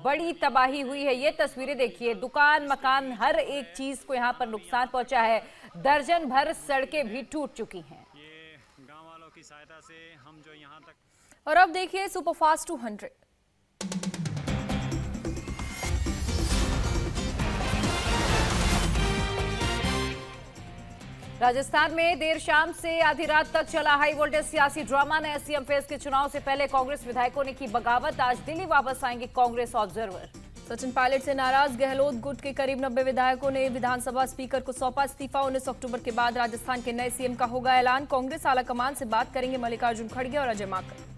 बड़ी तबाही हुई है। ये तस्वीरें देखिए, दुकान मकान हर एक चीज को यहाँ पर नुकसान पहुंचा है। दर्जन भर सड़कें भी टूट चुकी हैं। ये गांव वालों की सहायता से हम जो यहाँ तक। और अब देखिए सुपरफास्ट 200। राजस्थान में देर शाम से आधी रात तक चला हाई वोल्टेज सियासी ड्रामा। नए सीएम फेज के चुनाव से पहले कांग्रेस विधायकों ने की बगावत। आज दिल्ली वापस आएंगे कांग्रेस ऑब्जर्वर। सचिन पायलट से नाराज गहलोत गुट के करीब 90 विधायकों ने विधानसभा स्पीकर को सौंपा इस्तीफा। 19 अक्टूबर के बाद राजस्थान के नए सीएम का होगा ऐलान। कांग्रेस आलाकमान से बात करेंगे मल्लिकार्जुन खड़गे और अजय माकन।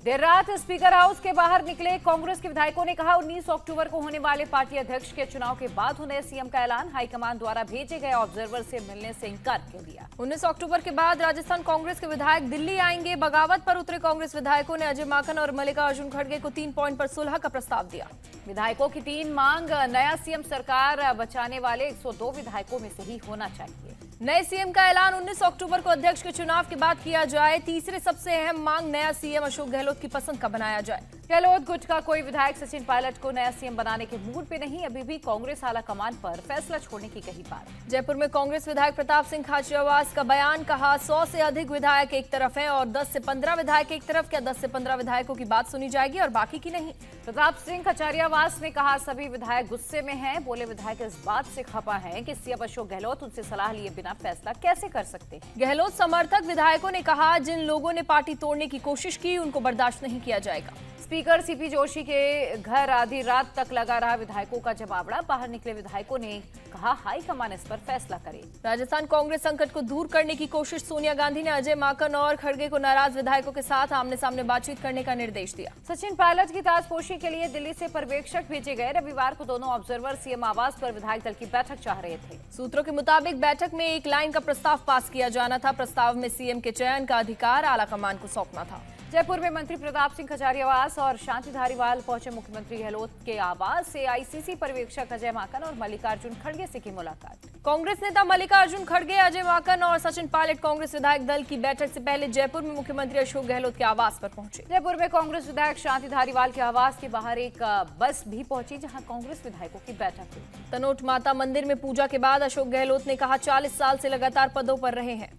देर रात स्पीकर हाउस के बाहर निकले कांग्रेस के विधायकों ने कहा 19 अक्टूबर को होने वाले पार्टी अध्यक्ष के चुनाव के बाद हो नए सीएम का ऐलान। हाईकमान द्वारा भेजे गए ऑब्जर्वर से मिलने से इनकार कर दिया। 19 अक्टूबर के बाद राजस्थान कांग्रेस के विधायक दिल्ली आएंगे। बगावत पर उतरे कांग्रेस विधायकों ने अजय माकन और मल्लिकार्जुन खड़गे को 3 पॉइंट पर सुलह का प्रस्ताव दिया। विधायकों की 3 मांग। नया सीएम सरकार बचाने वाले 102 विधायकों में से ही होना चाहिए। नए सीएम का ऐलान 19 अक्टूबर को अध्यक्ष के चुनाव के बाद किया जाए। तीसरे सबसे अहम मांग, नया सीएम अशोक गहलोत की पसंद का बनाया जाए। गहलोत गुट का कोई विधायक सचिन पायलट को नया सीएम बनाने के मूड पे नहीं। अभी भी कांग्रेस आला कमान पर फैसला छोड़ने की कही बात। जयपुर में कांग्रेस विधायक प्रताप सिंह खाचरियावास का बयान। कहा 100 से अधिक विधायक एक तरफ हैं और 10 से 15 विधायक एक तरफ। क्या 10 से 15 विधायकों की बात सुनी जाएगी और बाकी की नहीं? प्रताप सिंह खाचरियावास ने कहा सभी विधायक गुस्से में हैं। बोले विधायक इस बात से खफा हैं कि सीएम अशोक गहलोत उनसे सलाह लिए बिना फैसला कैसे कर सकते हैं। गहलोत समर्थक विधायकों ने कहा जिन लोगों ने पार्टी तोड़ने की कोशिश की उनको बर्दाश्त नहीं किया जाएगा। स्पीकर सीपी जोशी के घर आधी रात तक लगा रहा विधायकों का जमावड़ा। बाहर निकले विधायकों ने कहा हाईकमान इस पर फैसला करे। राजस्थान कांग्रेस संकट को दूर करने की कोशिश। सोनिया गांधी ने अजय माकन और खड़गे को नाराज विधायकों के साथ आमने सामने बातचीत करने का निर्देश दिया। सचिन पायलट की ताजपोशी के लिए दिल्ली से पर्यवेक्षक भेजे गए। रविवार को दोनों ऑब्जर्वर सीएम आवास पर विधायक दल की बैठक चाह रहे थे। सूत्रों के मुताबिक बैठक में एक लाइन का प्रस्ताव पास किया जाना था। प्रस्ताव में सीएम के चयन का अधिकार आलाकमान को सौंपना था। जयपुर में मंत्री प्रताप सिंह खाचरियावास और शांति धारीवाल पहुंचे। मुख्यमंत्री गहलोत के आवास से आईसीसी पर्यवेक्षक अजय माकन और मल्लिकार्जुन खड़गे से की मुलाकात। कांग्रेस नेता मल्लिकार्जुन खड़गे, अजय माकन और सचिन पायलट कांग्रेस विधायक दल की बैठक से पहले जयपुर में मुख्यमंत्री अशोक गहलोत के आवास पर पहुंचे। जयपुर में कांग्रेस विधायक शांति धारीवाल के आवास के बाहर एक बस भी पहुंची जहां कांग्रेस विधायकों की बैठक हुई। तनोट माता मंदिर में पूजा के बाद अशोक गहलोत ने कहा 40 साल से लगातार पदों पर रहे हैं।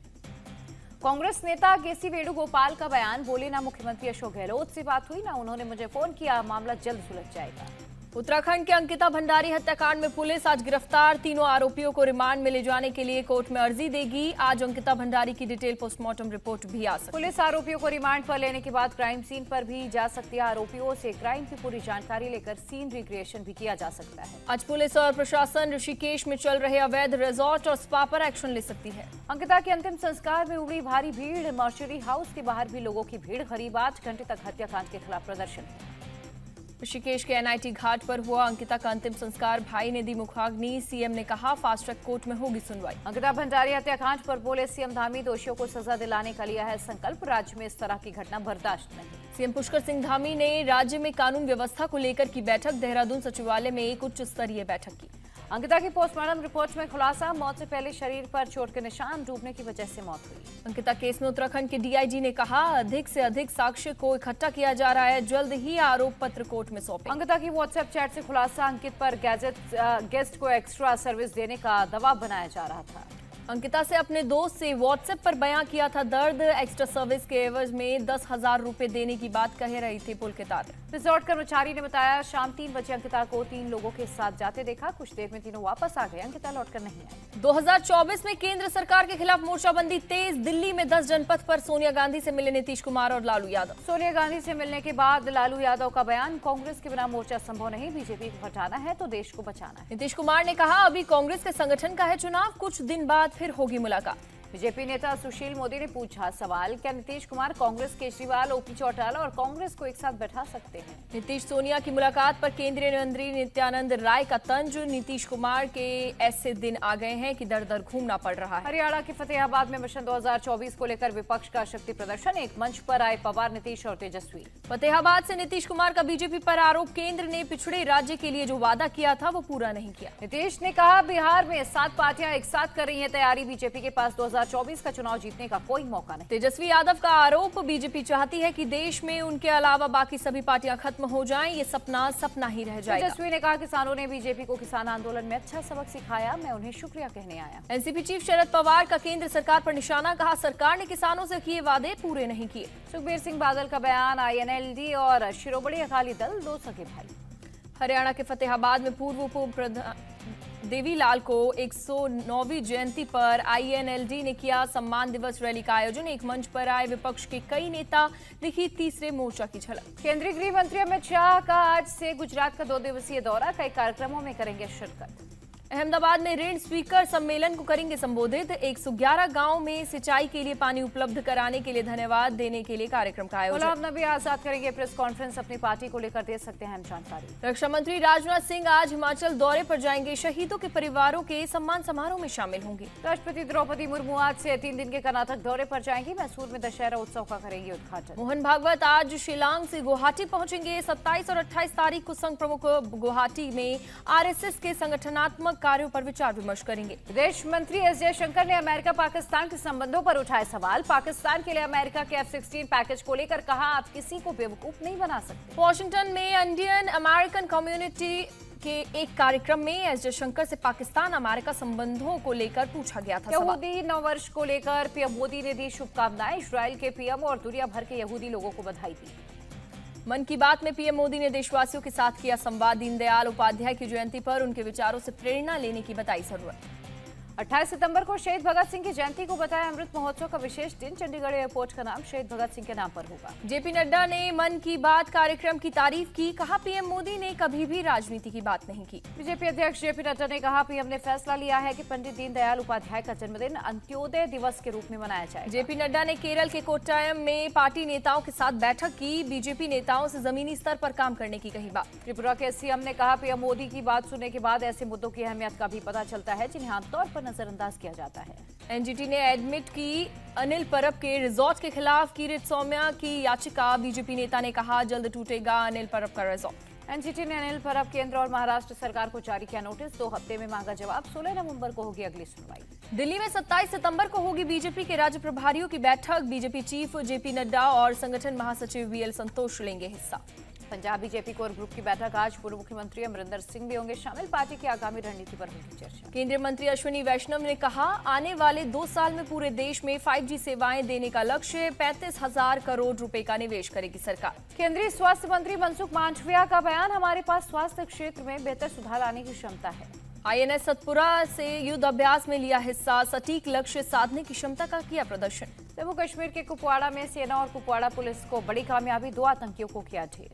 कांग्रेस नेता केसी वेणुगोपाल का बयान। बोले ना मुख्यमंत्री अशोक गहलोत से बात हुई ना उन्होंने मुझे फोन किया। मामला जल्द सुलझ जाएगा। उत्तराखंड के अंकिता भंडारी हत्याकांड में पुलिस आज गिरफ्तार। तीनों आरोपियों को रिमांड में ले जाने के लिए कोर्ट में अर्जी देगी। आज अंकिता भंडारी की डिटेल पोस्टमार्टम रिपोर्ट भी आ सकती है। पुलिस आरोपियों को रिमांड पर लेने के बाद क्राइम सीन पर भी जा सकती है। आरोपियों से क्राइम की पूरी जानकारी लेकर सीन रिक्रिएशन भी किया जा सकता है। आज पुलिस और प्रशासन ऋषिकेश में चल रहे अवैध रिजॉर्ट और स्पा पर एक्शन ले सकती है। अंकिता के अंतिम संस्कार में उमड़ी भारी भीड़। मॉर्चरी हाउस के बाहर भी लोगों की भीड़। करीब 8 घंटे तक हत्याकांड के खिलाफ प्रदर्शन। ऋषिकेश के एनआईटी घाट पर हुआ अंकिता का अंतिम संस्कार। भाई ने दी मुखाग्नि। सीएम ने कहा फास्ट ट्रैक कोर्ट में होगी सुनवाई। अंकिता भंडारी हत्याकांड पर बोले सीएम धामी दोषियों को सजा दिलाने का लिया है संकल्प। राज्य में इस तरह की घटना बर्दाश्त नहीं। सीएम पुष्कर सिंह धामी ने राज्य में कानून व्यवस्था को लेकर की बैठक। देहरादून सचिवालय में एक उच्च स्तरीय बैठक की। अंकिता की पोस्टमार्टम रिपोर्ट में खुलासा। मौत से पहले शरीर पर चोट के निशान, डूबने की वजह से मौत हुई। अंकिता केस में उत्तराखंड के डीआईजी ने कहा अधिक से अधिक साक्ष्य को इकट्ठा किया जा रहा है। जल्द ही आरोप पत्र कोर्ट में सौंपे। अंकिता की व्हाट्सएप चैट से खुलासा। अंकित पर गेस्ट को एक्स्ट्रा सर्विस देने का दबाव बनाया जा रहा था। अंकिता से अपने दोस्त से व्हाट्सएप पर बयां किया था दर्द। एक्स्ट्रा सर्विस के एवज में 10,000 रुपए देने की बात कह रही थी पुलकितार। रिजॉर्ट कर्मचारी ने बताया शाम 3 बजे अंकिता को 3 लोगों के साथ जाते देखा। कुछ देर में तीनों वापस आ गए। अंकिता लौटकर नहीं आई। 2024 में केंद्र सरकार के खिलाफ मोर्चाबंदी तेज। दिल्ली में 10 जनपथ पर सोनिया गांधी से मिले नीतीश कुमार और लालू यादव। सोनिया गांधी से मिलने के बाद लालू यादव का बयान। कांग्रेस के बिना मोर्चा संभव नहीं। बीजेपी को हटाना है तो देश को बचाना है। नीतीश कुमार ने कहा अभी कांग्रेस के संगठन का है चुनाव, कुछ दिन बाद फिर होगी मुलाकात। बीजेपी नेता सुशील मोदी ने पूछा सवाल, क्या नीतीश कुमार कांग्रेस, केजरीवाल, ओपी चौटाला और कांग्रेस को एक साथ बैठा सकते हैं? नीतीश सोनिया की मुलाकात पर केंद्रीय मंत्री नित्यानंद राय का तंज। नीतीश कुमार के ऐसे दिन आ गए हैं कि दर दर घूमना पड़ रहा है। हरियाणा के फतेहाबाद में मिशन 2024 को लेकर विपक्ष का शक्ति प्रदर्शन। एक मंच पर आए पवार, नीतीश और तेजस्वी। फतेहाबाद से नीतीश कुमार का बीजेपी पर आरोप, केंद्र ने पिछड़े राज्य के लिए जो वादा किया था वो पूरा नहीं किया। नीतीश ने कहा बिहार में 7 पार्टियां एक साथ कर रही हैं तैयारी। बीजेपी के पास 2024 का चुनाव जीतने का कोई मौका नहीं। तेजस्वी यादव का आरोप, बीजेपी चाहती है कि देश में उनके अलावा बाकी सभी पार्टियां खत्म हो जाएं, ये सपना सपना ही रह जाएगा। तेजस्वी ने कहा, किसानों ने बीजेपी को किसान आंदोलन में अच्छा सबक सिखाया, मैं उन्हें शुक्रिया कहने आया। एनसीपी चीफ शरद पवार का केंद्र सरकार पर निशाना, कहा सरकार ने किसानों से किए वादे पूरे नहीं किए। सुखबीर सिंह बादल का बयान, INLD और शिरोमणि अकाली दल दो सगे भाई। हरियाणा के फतेहाबाद में पूर्व उप प्रधान देवीलाल को 109वीं जयंती पर INLD ने किया सम्मान दिवस रैली का आयोजन। एक मंच पर आए विपक्ष के कई नेता, दिखी तीसरे मोर्चा की झलक। केंद्रीय गृह मंत्री अमित शाह का आज से गुजरात का 2 दिवसीय दौरा, कई कार्यक्रमों में करेंगे शिरकत। अहमदाबाद में ऋण स्पीकर सम्मेलन को करेंगे संबोधित। 111 गांव में सिंचाई के लिए पानी उपलब्ध कराने के लिए धन्यवाद देने के लिए कार्यक्रम का आयोजन। गुलाम नबी आजाद करेंगे प्रेस कॉन्फ्रेंस, अपनी पार्टी को लेकर दे सकते हैं जानकारी। रक्षा मंत्री राजनाथ सिंह आज हिमाचल दौरे पर जाएंगे, शहीदों के परिवारों के सम्मान समारोह में शामिल होंगे। राष्ट्रपति द्रौपदी मुर्मू आज से 3 दिन के कर्नाटक दौरे पर जाएंगी, मैसूर में दशहरा उत्सव का करेंगे उद्घाटन। मोहन भागवत आज शिलांग से गुवाहाटी पहुंचेंगे। 27 और 28 तारीख को संघ प्रमुख गुवाहाटी में RSS के संगठनात्मक कार्यों पर विचार विमर्श करेंगे। विदेश मंत्री S जयशंकर ने अमेरिका पाकिस्तान के संबंधों पर उठाए सवाल। पाकिस्तान के लिए अमेरिका के F-16 पैकेज को लेकर कहा, आप किसी को बेवकूफ नहीं बना सकते। वॉशिंगटन में इंडियन अमेरिकन कम्युनिटी के एक कार्यक्रम में S जयशंकर से पाकिस्तान अमेरिका संबंधों को लेकर पूछा गया था सवाल। यहूदी नववर्ष को लेकर पीएम मोदी ने दी शुभकामनाएं। इस्राएल के पीएम और दुनिया भर के यहूदी लोगों को बधाई दी। मन की बात में पीएम मोदी ने देशवासियों के साथ किया संवाद। दीनदयाल उपाध्याय की जयंती पर उनके विचारों से प्रेरणा लेने की बताई जरूरत। 28 सितंबर को शहीद भगत सिंह की जयंती को बताया अमृत महोत्सव का विशेष दिन। चंडीगढ़ एयरपोर्ट का नाम शहीद भगत सिंह के नाम पर होगा। जेपी नड्डा ने मन की बात कार्यक्रम की तारीफ की, कहा पीएम मोदी ने कभी भी राजनीति की बात नहीं की। बीजेपी अध्यक्ष जेपी नड्डा ने कहा, पीएम ने फैसला लिया है कि पंडित दीनदयाल उपाध्याय का जन्मदिन अंत्योदय दिवस के रूप में मनाया जाए। जेपी नड्डा ने केरल के कोट्टायम में पार्टी नेताओं के साथ बैठक की। बीजेपी नेताओं से जमीनी स्तर पर काम करने की कही बात। त्रिपुरा के सीएम ने कहा, पीएम मोदी की बात सुनने के बाद ऐसे मुद्दों की अहमियत का भी पता चलता है जिन्हें आमतौर पर नजरअंदाज किया जाता है। एनजीटी ने एडमिट की अनिल परब के रिजॉर्ट के खिलाफ की रिट सौम्या की याचिका। बीजेपी नेता ने कहा, जल्द टूटेगा अनिल परब का रिजॉर्ट। एनजीटी ने अनिल परब, केंद्र और महाराष्ट्र सरकार को जारी किया नोटिस। 2 हफ्ते में मांगा जवाब। 16 नवंबर को होगी अगली सुनवाई। दिल्ली में 27 सितंबर को होगी बीजेपी के राज्य प्रभारियों की बैठक। बीजेपी चीफ जेपी नड्डा और संगठन महासचिव VL संतोष लेंगे हिस्सा। पंजाब बीजेपी कोर ग्रुप की बैठक आज। पूर्व मुख्यमंत्री अमरिंदर सिंह भी होंगे शामिल। पार्टी की आगामी रणनीति पर होगी चर्चा। केंद्रीय मंत्री अश्विनी वैष्णव ने कहा, आने वाले 2 साल में पूरे देश में 5G सेवाएं देने का लक्ष्य। 35,000 करोड़ रुपए का निवेश करेगी सरकार। केंद्रीय स्वास्थ्य मंत्री मनसुख मांडविया का बयान, हमारे पास स्वास्थ्य क्षेत्र में बेहतर सुधार लाने की क्षमता है। INS सतपुरा से युद्ध अभ्यास में लिया हिस्सा। सटीक लक्ष्य साधने की क्षमता का किया प्रदर्शन। जम्मू कश्मीर के कुपवाड़ा में सेना और कुपवाड़ा पुलिस को बड़ी कामयाबी। 2 आतंकियों को किया ढेर।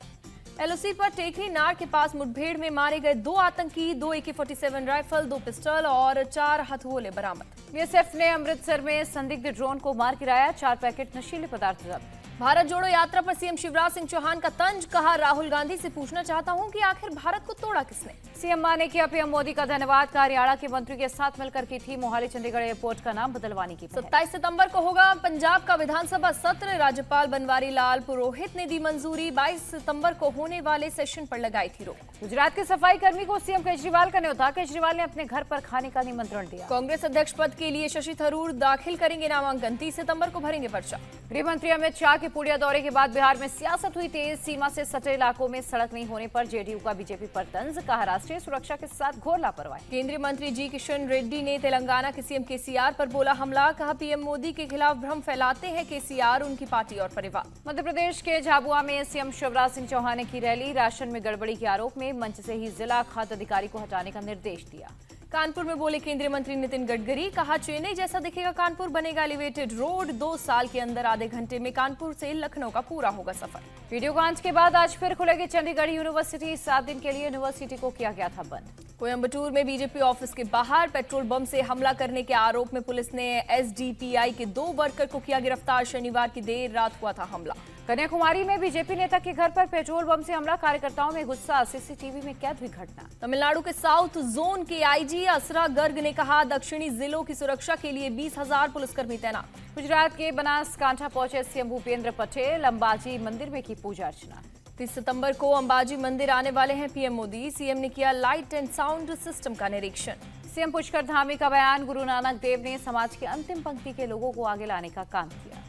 LOC पर टेकरी नार के पास मुठभेड़ में मारे गए 2 आतंकी। 2 AK-47 राइफल, 2 पिस्टल और 4 हथगोले बरामद। BSF ने अमृतसर में संदिग्ध ड्रोन को मार गिराया। 4 पैकेट नशीले पदार्थ जब्त। भारत जोड़ो यात्रा पर सीएम शिवराज सिंह चौहान का तंज, कहा राहुल गांधी से पूछना चाहता हूं कि आखिर भारत को तोड़ा किसने। सीएम मां ने किया पीएम मोदी का धन्यवाद। हरियाणा के मंत्री के साथ मिलकर की थी मोहाली चंडीगढ़ एयरपोर्ट का नाम बदलवाने की। 27 सितंबर को होगा पंजाब का विधानसभा सत्र। राज्यपाल बनवारी लाल पुरोहित ने दी मंजूरी। 22 सितंबर को होने वाले सेशन पर लगाई थी रोक। गुजरात के सफाई कर्मी को सीएम केजरीवाल का न्योता। केजरीवाल ने अपने घर पर खाने का निमंत्रण दिया। कांग्रेस अध्यक्ष पद के लिए शशि थरूर दाखिल करेंगे नामांकन। 30 सितंबर को भरेंगे पर्चा। गृह मंत्री अमित शाह के पुड़िया दौरे के बाद बिहार में सियासत हुई तेज। सीमा से सटे इलाकों में सड़क नहीं होने पर जेडीयू का बीजेपी पर तंज, कहा राष्ट्रीय सुरक्षा के साथ घोर लापरवाही। केंद्रीय मंत्री जी किशन रेड्डी ने तेलंगाना के सीएम केसीआर पर बोला हमला, कहा पीएम मोदी के खिलाफ भ्रम फैलाते हैं केसीआर, उनकी पार्टी और परिवार। मध्य प्रदेश के झाबुआ में सीएम शिवराज सिंह चौहान ने की रैली। राशन में गड़बड़ी के आरोप में मंच से ही जिला खाद्य अधिकारी को हटाने का निर्देश दिया। कानपुर में बोले केंद्रीय मंत्री नितिन गडकरी, कहा चेन्नई जैसा दिखेगा कानपुर, बनेगा एलिवेटेड रोड। 2 साल के अंदर आधे घंटे में कानपुर से लखनऊ का पूरा होगा सफर। वीडियोकॉन्स के बाद आज फिर खुलेगी चंडीगढ़ यूनिवर्सिटी। 7 दिन के लिए यूनिवर्सिटी को किया गया था बंद। कोयम्बटूर में बीजेपी ऑफिस के बाहर पेट्रोल बम से हमला करने के आरोप में पुलिस ने SDPI के 2 वर्कर को किया गिरफ्तार। शनिवार की देर रात हुआ था हमला। कन्याकुमारी में बीजेपी नेता के घर पर पेट्रोल बम से हमला, कार्यकर्ताओं में गुस्सा। सीसीटीवी में कैद हुई घटना। तमिलनाडु के साउथ जोन के IG असरा गर्ग ने कहा दक्षिणी जिलों की सुरक्षा के लिए 20,000 पुलिसकर्मी तैनात। गुजरात के बनासकांठा पहुंचे सीएम भूपेंद्र पटेल। अंबाजी मंदिर में की पूजा अर्चना। 30 सितंबर को अंबाजी मंदिर आने वाले हैं पीएम मोदी। सीएम ने किया लाइट एंड साउंड सिस्टम का निरीक्षण। सीएम पुष्कर धामी का बयान, गुरु नानक देव ने समाज की अंतिम पंक्ति के लोगों को आगे लाने का काम किया।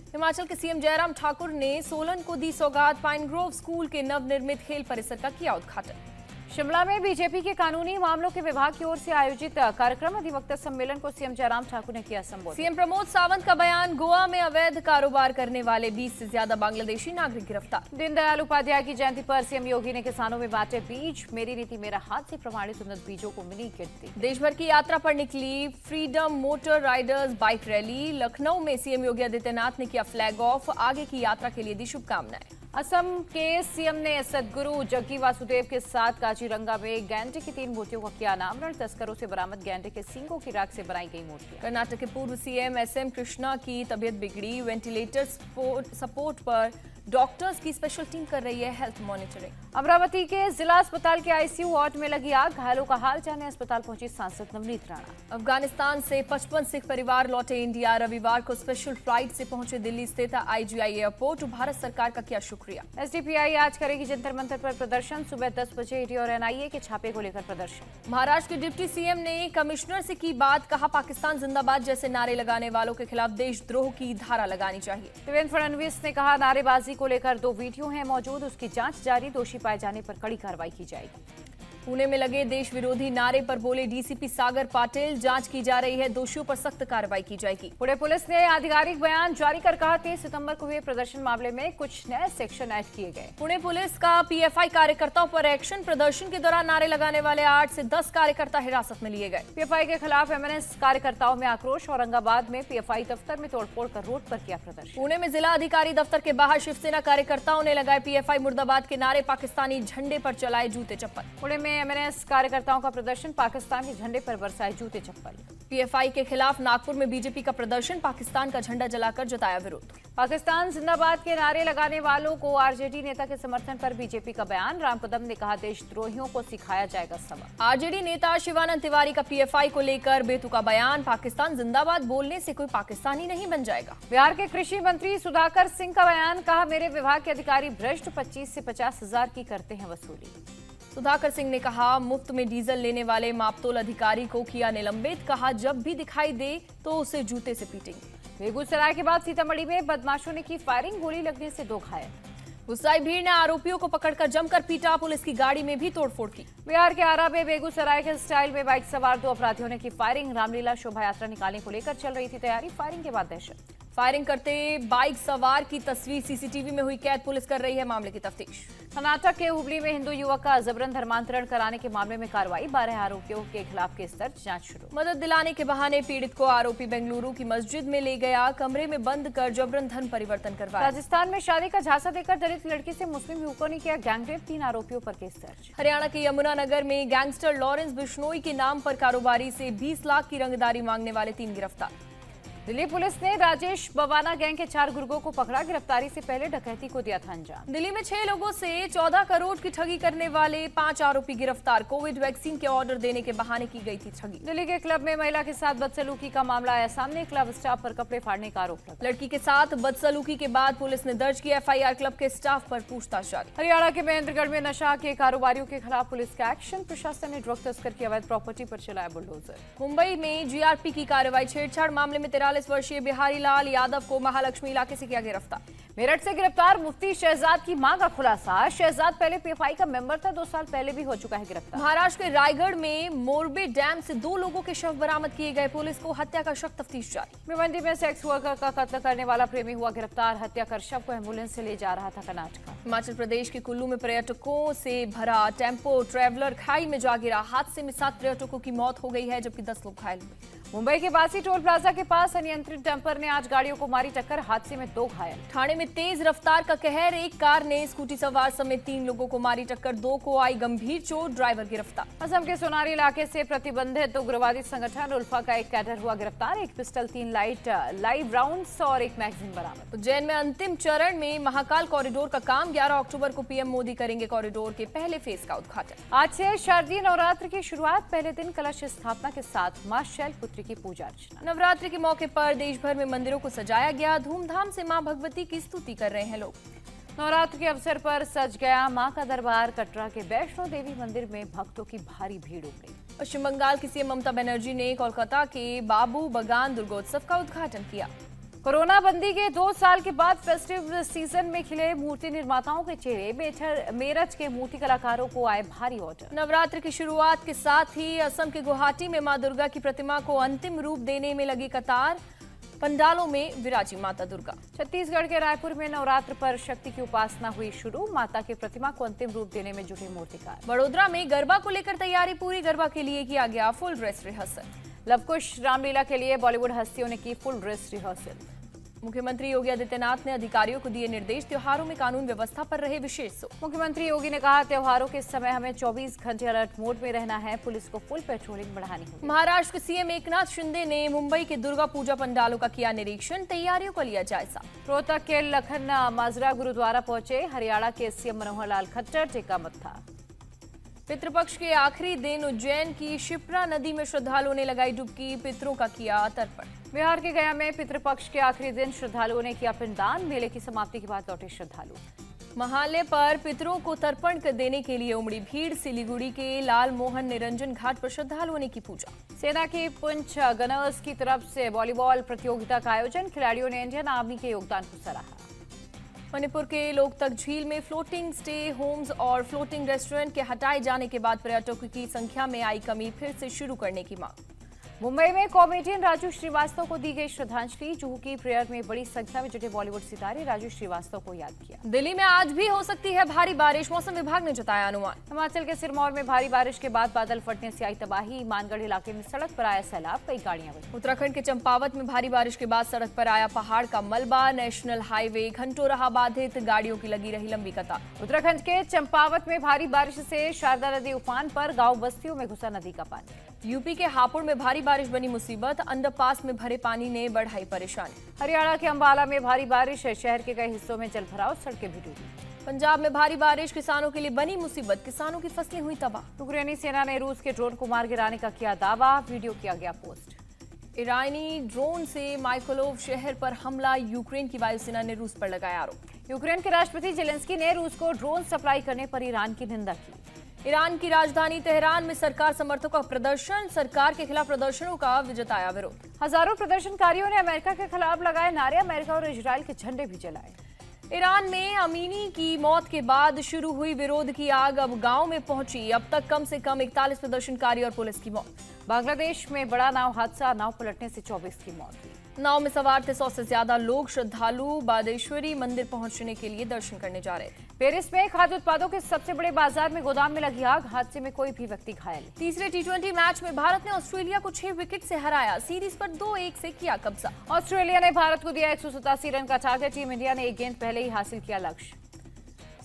हिमाचल के सीएम जयराम ठाकुर ने सोलन को दी सौगात, पाइन ग्रोव स्कूल के नवनिर्मित खेल परिसर का किया उद्घाटन। शिमला में बीजेपी के कानूनी मामलों के विभाग की ओर से आयोजित कार्यक्रम अधिवक्ता सम्मेलन को सीएम जयराम ठाकुर ने किया संबोधित। सीएम प्रमोद सावंत का बयान, गोवा में अवैध कारोबार करने वाले 20 से ज्यादा बांग्लादेशी नागरिक गिरफ्तार। दीनदयाल उपाध्याय की जयंती पर सीएम योगी ने किसानों में बांटे बीज, मेरी नीति मेरा हाथ से प्रमाणित उन्नत बीजों को मिली कीर्ति। देश भर की यात्रा पर निकली freedom motor Riders bike rally. Lucknow में सीएम योगी आदित्यनाथ ने किया फ्लैग ऑफ, आगे की यात्रा के लिए दी शुभकामनाएं। असम के सीएम ने सदगुरु जग्गी वासुदेव के साथ काजीरंगा में गैंडे की 3 मूर्तियों का किया अनावरण। तस्करों से बरामद गैंडे के सींगों की राख से बनाई गई मूर्तियां। कर्नाटक के पूर्व सीएम एसएम कृष्णा की तबीयत बिगड़ी, वेंटिलेटर सपोर्ट पर डॉक्टर्स की स्पेशल टीम कर रही है हेल्थ मॉनिटरिंग। अमरावती के जिला अस्पताल के आईसीयू वार्ड में लगी आग, घायलों का हाल जानने अस्पताल पहुंची सांसद नवनीत राणा। अफगानिस्तान से 55 सिख परिवार लौटे इंडिया, रविवार को स्पेशल फ्लाइट से पहुंचे दिल्ली स्थित आईजीआई एयरपोर्ट। भारत सरकार का किया शुक्रिया। एसडीपीआई आज करेगी जंतर मंतर पर प्रदर्शन, सुबह 10 बजे ईडी और एनआईए के छापे को लेकर प्रदर्शन। महाराष्ट्र के डिप्टी सीएम ने कमिश्नर से की बात, कहा पाकिस्तान जिंदाबाद जैसे नारे लगाने वालों के खिलाफ देशद्रोह की धारा लगानी चाहिए। देवेंद्र फडणवीस ने कहा, नारेबाजी को लेकर 2 वीडियो हैं मौजूद, उसकी जांच जारी, दोषी पाए जाने पर कड़ी कार्रवाई की जाएगी। पुणे में लगे देश विरोधी नारे पर बोले डीसीपी सागर पाटिल, जांच की जा रही है, दोषियों पर सख्त कार्रवाई की जाएगी। पुणे पुलिस ने आधिकारिक बयान जारी कर कहा, 23 सितंबर को हुए प्रदर्शन मामले में कुछ नए सेक्शन ऐड किए गए। पुणे पुलिस का पीएफआई कार्यकर्ताओं पर एक्शन, प्रदर्शन के दौरान नारे लगाने वाले 8 से 10 कार्यकर्ता हिरासत में लिए गए। पीएफआई के खिलाफ एमएनएस कार्यकर्ताओं में आक्रोश, औरंगाबाद में पीएफआई दफ्तर में तोड़फोड़ कर रोड पर किया प्रदर्शन। पुणे में जिला अधिकारी दफ्तर के बाहर शिवसेना कार्यकर्ताओं ने लगाए पीएफआई मुर्दाबाद के नारे, पाकिस्तानी झंडे पर चलाए जूते चप्पल। पुणे में एमएनएस कार्यकर्ताओं का प्रदर्शन, पाकिस्तान के झंडे पर बरसाए जूते चप्पल। पीएफआई के खिलाफ नागपुर में बीजेपी का प्रदर्शन, पाकिस्तान का झंडा जलाकर जताया विरोध। पाकिस्तान जिंदाबाद के नारे लगाने वालों को आरजेडी नेता के समर्थन पर बीजेपी का बयान, राम कदम ने कहा, देशद्रोहियों को सिखाया जाएगा सबक। आरजेडी नेता शिवानंद तिवारी का पीएफआई को लेकर बेतुका बयान, पाकिस्तान जिंदाबाद बोलने से कोई पाकिस्तानी नहीं बन जाएगा। बिहार के कृषि मंत्री सुधाकर सिंह का बयान, कहा, मेरे विभाग के अधिकारी भ्रष्ट, 25 से 50 हजार की करते हैं वसूली। सुधाकर सिंह ने कहा, मुफ्त में डीजल लेने वाले मापतोल अधिकारी को किया निलंबित, कहा जब भी दिखाई दे तो उसे जूते से पीटेंगे। बेगूसराय के बाद सीतामढ़ी में बदमाशों ने की फायरिंग, गोली लगने से 2 घायल। गुस्साई भीड़ ने आरोपियों को पकड़कर जमकर पीटा, पुलिस की गाड़ी में भी तोड़फोड़ की। बिहार के आरा में बेगूसराय के स्टाइल में बाइक सवार 2 अपराधियों ने की फायरिंग, रामलीला शोभा यात्रा निकालने को लेकर चल रही थी तैयारी, फायरिंग के बाद दहशत। फायरिंग करते बाइक सवार की तस्वीर सीसीटीवी में हुई कैद, पुलिस कर रही है मामले की तफ्तीश। कर्नाटक के हुबली में हिंदू युवक का जबरन धर्मांतरण कराने के मामले में कार्रवाई, 12 आरोपियों के खिलाफ केस दर्ज, जांच शुरू। मदद दिलाने के बहाने पीड़ित को आरोपी बेंगलुरु की मस्जिद में ले गया, कमरे में बंद कर जबरन धर्म परिवर्तन करवाया। राजस्थान में शादी का झांसा देकर दलित लड़की से मुस्लिम युवकों ने किया गैंगरेप, 3 आरोपियों पर केस दर्ज। हरियाणा के यमुनानगर में गैंगस्टर लॉरेंस बिश्नोई के नाम पर कारोबारी से 20 लाख की रंगदारी मांगने वाले 3 गिरफ्तार। दिल्ली पुलिस ने राजेश बवाना गैंग के 4 गुर्गों को पकड़ा, गिरफ्तारी से पहले डकैती को दिया था अंजाम। दिल्ली में 6 लोगों से 14 करोड़ की ठगी करने वाले 5 आरोपी गिरफ्तार, कोविड वैक्सीन के ऑर्डर देने के बहाने की गई थी ठगी। दिल्ली के क्लब में महिला के साथ बदसलूकी का मामला आया सामने, क्लब स्टाफ पर कपड़े फाड़ने का आरोप लगा। लड़की के साथ बदसलूकी के बाद पुलिस ने दर्ज किया एफआईआर, क्लब के स्टाफ पर पूछताछ जारी। हरियाणा के महेंद्रगढ़ में नशा के कारोबारियों के खिलाफ पुलिस का एक्शन, प्रशासन ने ड्रग तस्कर की अवैध प्रॉपर्टी पर चलाया बुलडोजर। मुंबई में जीआरपी की कार्रवाई, छेड़छाड़ मामले में 43 वर्षीय बिहारी लाल यादव को महालक्ष्मी इलाके से किया गिरफ्तार। मेरठ से गिरफ्तार मुफ्ती शहजाद की मां का खुलासा, शहजाद पहले पीएफआई का मेंबर था, 2 साल पहले भी हो चुका है गिरफ्तार। महाराष्ट्र के रायगढ़ में मोरबे डैम से 2 लोगों के शव बरामद किए गए, पुलिस को हत्या का शक तफ्तीश जारी। भिवंडी में सेक्स वर्कर का कत्ल करने वाला प्रेमी हुआ गिरफ्तार, हत्या कर शव को एम्बुलेंस से ले जा रहा था कर्नाटक। हिमाचल प्रदेश के कुल्लू में पर्यटकों से भरा टेम्पो ट्रैवलर खाई में जा गिरा, हादसे में 7 पर्यटकों की मौत हो गई है जबकि 10 लोग घायल हुए। मुंबई के बासी टोल प्लाजा के पास अनियंत्रित डंपर ने आज गाड़ियों को मारी टक्कर, हादसे में 2 घायल। ठाणे में तेज रफ्तार का कहर, एक कार ने स्कूटी सवार समेत 3 लोगों को मारी टक्कर, 2 को आई गंभीर चोट, ड्राइवर गिरफ्तार। असम के सोनारी इलाके से प्रतिबंधित उग्रवादी संगठन उल्फा का एक कैडर हुआ गिरफ्तार, 1 पिस्टल, 3 लाइव राउंड्स और 1 मैगजीन बरामद। उज्जैन में अंतिम चरण में महाकाल कॉरिडोर का काम, 11 अक्टूबर को पीएम मोदी करेंगे कॉरिडोर के पहले फेज का उद्घाटन। आज से शारदीय नवरात्र की शुरुआत, पहले दिन कलश स्थापना के साथ मां शैलपुत्री की पूजा अर्चना। नवरात्रि के मौके पर देश भर में मंदिरों को सजाया गया, धूमधाम से मां भगवती की स्तुति कर रहे हैं लोग। नवरात्र के अवसर पर सज गया मां का दरबार, कटरा के वैष्णो देवी मंदिर में भक्तों की भारी भीड़ उमड़ी। पश्चिम बंगाल की सीएम ममता बनर्जी ने कोलकाता के बाबू बगान दुर्गोत्सव का उद्घाटन किया। कोरोना बंदी के 2 साल के बाद फेस्टिव सीजन में खिले मूर्ति निर्माताओं के चेहरे। मेरठ के मूर्ति कलाकारों को आए भारी ऑर्डर। नवरात्र की शुरुआत के साथ ही असम के गुवाहाटी में मां दुर्गा की प्रतिमा को अंतिम रूप देने में लगी कतार। पंडालों में विराजी माता दुर्गा। छत्तीसगढ़ के रायपुर में नवरात्र पर शक्ति की उपासना हुई शुरू। माता की प्रतिमा को अंतिम रूप देने में जुटे मूर्तिकार। बड़ोदरा में गरबा को लेकर तैयारी पूरी। गरबा के लिए किया गया full dress rehearsal. Lavkush Ramlila के लिए बॉलीवुड हस्तियों ने की फुल ड्रेस रिहर्सल। मुख्यमंत्री योगी आदित्यनाथ ने अधिकारियों को दिए निर्देश। त्योहारों में कानून व्यवस्था पर रहे विशेष जोर। मुख्यमंत्री योगी ने कहा, त्योहारों के समय हमें 24 घंटे अलर्ट मोड में रहना है। पुलिस को फुल पेट्रोलिंग बढ़ानी होगी। महाराष्ट्र के सीएम एकनाथ शिंदे ने मुंबई के दुर्गा पूजा पंडालों का किया निरीक्षण। तैयारियों का लिया जायजा। रोहतक के लखन माजरा गुरुद्वारा पहुंचे। हरियाणा के सीएम मनोहर लाल खट्टर टेका मत्था। पितृपक्ष के आखिरी दिन उज्जैन की शिप्रा नदी में श्रद्धालुओं ने लगाई डुबकी। पितरों का किया तर्पण। बिहार के गया में पितृपक्ष के आखिरी दिन श्रद्धालुओं ने किया पिंडदान। मेले की समाप्ति के बाद लौटे श्रद्धालु। महाले पर पितरों को तर्पण देने के लिए उमड़ी भीड़। सिलीगुड़ी के लाल मोहन निरंजन घाट पर श्रद्धालुओं ने की पूजा। सेना की पुंछ गनर्स की तरफ से वॉलीबॉल प्रतियोगिता का आयोजन। खिलाड़ियों ने इंडियन आर्मी के योगदान को सराहा। मणिपुर के लोकतक झील में फ्लोटिंग स्टे होम्स और फ्लोटिंग रेस्टोरेंट के हटाए जाने के बाद पर्यटकों की संख्या में आई कमी। फिर से शुरू करने की मांग। मुंबई में कॉमेडियन राजू श्रीवास्तव को दी गई श्रद्धांजलि। जुहू की प्रेयर में बड़ी संख्या में जुटे बॉलीवुड सितारे राजू श्रीवास्तव को याद किया। दिल्ली में आज भी हो सकती है भारी बारिश। मौसम विभाग ने जताया अनुमान। हिमाचल के सिरमौर में भारी बारिश के बाद बादल फटने से आई तबाही। मानगढ़ इलाके में सड़क पर आया सैलाब। कई गाड़ियां बही। उत्तराखंड के चंपावत में भारी बारिश के बाद सड़क पर आया पहाड़ का मलबा। नेशनल हाईवे घंटों रहा बाधित। गाड़ियों की लगी रही लंबी कतार। उत्तराखंड के चंपावत में भारी बारिश से शारदा नदी उफान पर। गांव बस्तियों में घुसा नदी का पानी। यूपी के हापुड़ में भारी बारिश बनी मुसीबत। अंडरपास में भरे पानी ने बढ़ाई परेशानी। हरियाणा के अंबाला में भारी बारिश है। शहर के कई हिस्सों में जलभराव। सड़कें भी डूबी। पंजाब में भारी बारिश किसानों के लिए बनी मुसीबत। किसानों की फसलें हुई तबाह। यूक्रेनी सेना ने रूस के ड्रोन को मार गिराने का किया दावा। वीडियो किया गया पोस्ट। ईरानी ड्रोन से माइकोलोव शहर पर हमला। यूक्रेन की वायुसेना ने रूस पर लगाया आरोप। यूक्रेन के राष्ट्रपति जेलेंस्की ने रूस को ड्रोन सप्लाई करने पर ईरान की निंदा की। ईरान की राजधानी तेहरान में सरकार समर्थकों का प्रदर्शन। सरकार के खिलाफ प्रदर्शनों का जताया विरोध। हजारों प्रदर्शनकारियों ने अमेरिका के खिलाफ लगाए नारे। अमेरिका और इजराइल के झंडे भी जलाए। ईरान में अमीनी की मौत के बाद शुरू हुई विरोध की आग अब गांव में पहुंची। अब तक कम से कम 41 प्रदर्शनकारी और पुलिस की मौत। बांग्लादेश में बड़ा नाव हादसा। नाव पलटने से 24 की मौत हुई। नाव में सवार थे 100 से ज्यादा लोग। श्रद्धालु बादेश्वरी मंदिर पहुंचने के लिए दर्शन करने जा रहे थे। पेरिस में खाद्य उत्पादों के सबसे बड़े बाजार में गोदाम में लगी आग। हादसे में कोई भी व्यक्ति घायल। तीसरे T20 मैच में भारत ने ऑस्ट्रेलिया को 6 विकेट से हराया। सीरीज पर 2-1 से किया कब्जा। ऑस्ट्रेलिया ने भारत को दिया 187 रन का टारगेट। टीम इंडिया ने 1 गेंद पहले ही हासिल किया लक्ष्य।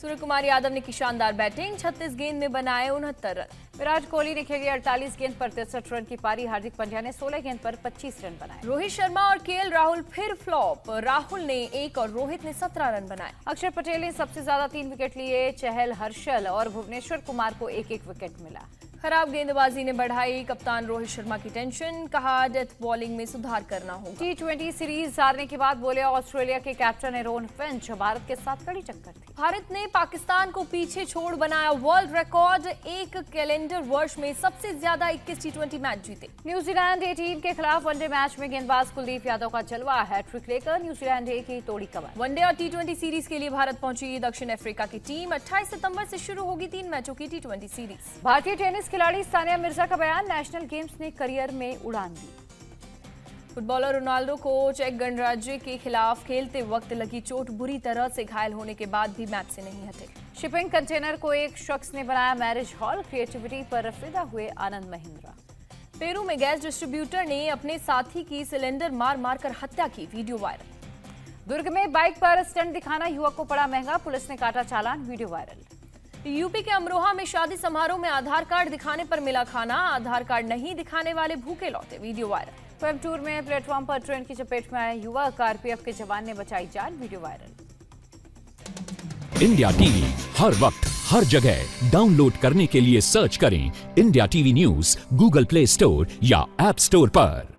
सूर्य कुमार यादव ने की शानदार बैटिंग। 36 गेंद में बनाए 69 रन। विराट कोहली ने खेली 48 गेंद पर 63 रन की पारी। हार्दिक पांड्या ने 16 गेंद पर 25 रन बनाए। रोहित शर्मा और केएल राहुल फिर फ्लॉप। राहुल ने 1 और रोहित ने 17 रन बनाए। अक्षर पटेल ने सबसे ज्यादा 3 विकेट लिए। चहल, हर्षल और भुवनेश्वर कुमार को 1-1 विकेट मिला। खराब गेंदबाजी ने बढ़ाई कप्तान रोहित शर्मा की टेंशन। कहा डेथ बॉलिंग में सुधार करना होगा। T20 सीरीज हारने के बाद बोले ऑस्ट्रेलिया के कैप्टन एरोन फिंच, भारत के साथ कड़ी टक्कर थी। भारत ने पाकिस्तान को पीछे छोड़ बनाया वर्ल्ड रिकॉर्ड। एक कैलेंडर वर्ष में सबसे ज्यादा 21 T20 मैच जीते। न्यूजीलैंड ए टीम के खिलाफ वनडे मैच में गेंदबाज कुलदीप यादव का जलवा। हैट्रिक लेकर न्यूजीलैंड ए की तोड़ी कमर। वनडे और T20 सीरीज के लिए भारत पहुंची दक्षिण अफ्रीका की टीम। 28 सितंबर से शुरू होगी 3 मैचों की T20 सीरीज। भारतीय टेनिस खिलाड़ी सानिया मिर्जा का बयान। नेशनल गेम्स ने करियर में उड़ान दी। फुटबॉलर रोनाल्डो को चेक गणराज्य के खिलाफ खेलते वक्त लगी चोट। बुरी तरह से घायल होने के बाद भी मैच से नहीं हटे। शिपिंग कंटेनर को एक शख्स ने बनाया मैरिज हॉल। क्रिएटिविटी पर फिदा हुए आनंद महिंद्रा। पेरू में गैस डिस्ट्रीब्यूटर ने अपने साथी की सिलेंडर मार मार कर हत्या की। Video viral. दुर्ग में बाइक पर स्टंट दिखाना युवक को पड़ा महंगा। पुलिस ने काटा चालान। Video viral. यूपी के अमरोहा में शादी समारोह में आधार कार्ड दिखाने पर मिला खाना। आधार कार्ड नहीं दिखाने वाले भूखे लौटे। Video viral. कोयम्बटूर में प्लेटफॉर्म पर ट्रेन की चपेट में आया युवक। आरपीएफ के जवान ने बचाई जान। Video viral. इंडिया टीवी हर वक्त हर जगह डाउनलोड करने के लिए सर्च करें India TV news Google play store या ऐप स्टोर पर।